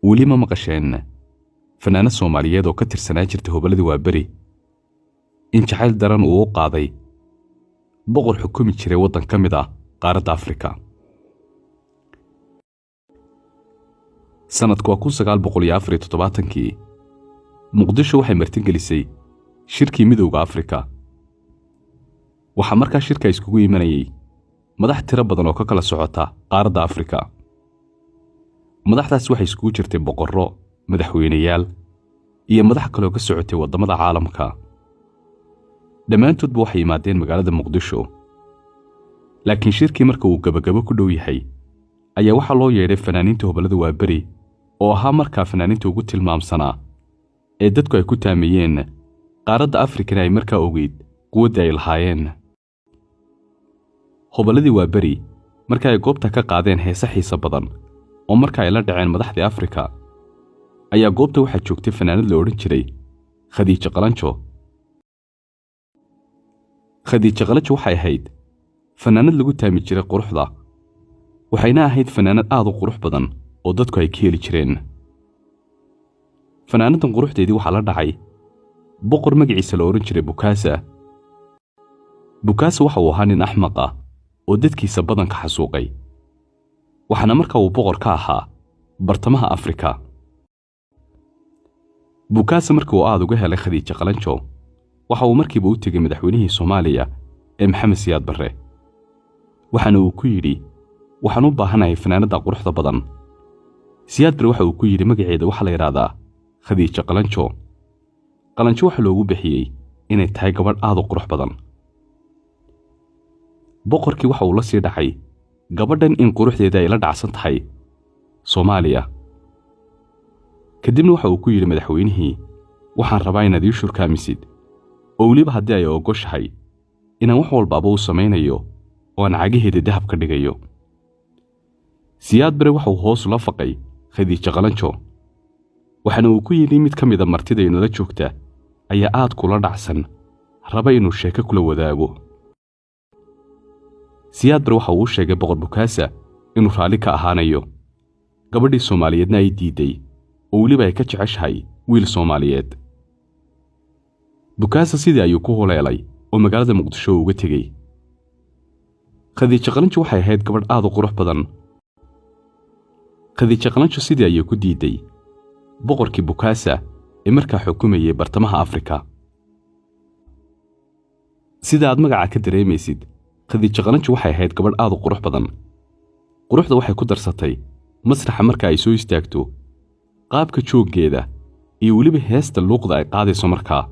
weli ma maqasheen fanaanad Soomaaliyeed oo ka tirsanaa jirtay Hoballadii Waaberi in jacayl daran uu u qaaday boqor xukumi jiray waddan ka mid ah qaaradda Afrika. sanadku waa 1974 Muqdisho waxay martigelisay shirkii Midowga Afrika. waxaa markaa shirka iskugu imanayay madax tiro badan oo ka kala socota qaaradda Afrika. madaxdaas waxay iskugu jirtay boqorro, madaxweynayaal iyo madax kale oo ka socotay wadamada caalamka. dhammaantoodba waxay yimaadeen magaalada Muqdisho. laakiin shirkii marka uu gabagabo ku dhow yahay ayaa waxaa loo yeedhay fanaaniinta Hoballadii Waaberi oo ahaa markaa fanaaniinta ugu tilmaamsanaa ee dadku ay ku taameeyeen qaaradda Afrikana ay markaa ogeyd quwadda ay lahaayeen. Hoballadii Waaberi marka ay goobta ka qaadeen heesa xiiso badan oo marka ay la dhaceen madaxda Afrika ayaa goobta waxaa joogtay fanaanad la odhan jiray Khadiija Qalanjo. Khadiija Qalanjo waxay ahayd fanaanad lagu taami jiray quruxda, waxayna ahayd fanaanad aad u qurux badan oo dadku ay ka heli jireen. fanaanadan quruxdeedii waxaa la dhacay boqor magaciisa la odhan jiray Bukaasa. Bukaasa waxa uu ahaa nin axmaq ah oo dadkiisa badan ka xasuuqay, waxaana marka uu boqor ka ahaa bartamaha Afrika. Bukaasa markii uu aad uga helay Khadiija Qalanjo waxa uu markiiba u tegay madaxweynihii Soomaaliya ee Maxamed Siyaad Barre, waxaana uu ku yidhi waxaan u baahanahay fanaanada quruxda badan. Siyaad Barre waxa uu ku yidhi magaceeda waxa la yiraahdaa Khadiija Qalanjo. Qalanjo waxa loogu bixiyay inay tahay gabadh aad u qurux badan. boqorkii waxa uu la sii dhacay gabadhan in quruxdeeda ay la dhacsan tahay Soomaaliya. kadibna waxa uu ku yidhi madaxweynihii waxaan rabaa inaad ii shurkaamisid oo weliba haddii ay ogoshahay inaan wax walbaaba u samaynayo oo aan cagaheeda dahab ka dhigayo. Siyaad Barre waxa uu hoos ula faqay Khadiija Qalanjo, waxaana uu ku yidhi mid ka mid ah martida inala joogta ayaa aad kula dhacsan, raba inuu sheeko kula wadaago. Siyaad Barre waxa uu sheegay boqor Bukaasa inuu raali ka ahaanayo, gabadhii Soomaaliyeedna ay diiday oo weliba ay ka jeceshahay wiil Soomaaliyeed. Bukaasa sidii ayuu ku holeelay oo magaalada Muqdisho uga tegay. Khadiija Qalanjo waxay ahayd gabadh aad u qurux badan. Khadiija Qalanjo sidii ayuu ku diiday boqorkii Bukaasa ee markaa xukumayay bartamaha Afrika. sida aad magaca ka dareemaysid, Khadiija Qalanjo waxay ahayd gabadh aad u qurux badan. quruxda waxay ku darsatay masraxa marka ay soo istaagto, qaabka jooggeeda iyo weliba heesta luuqda ay qaadayso markaa.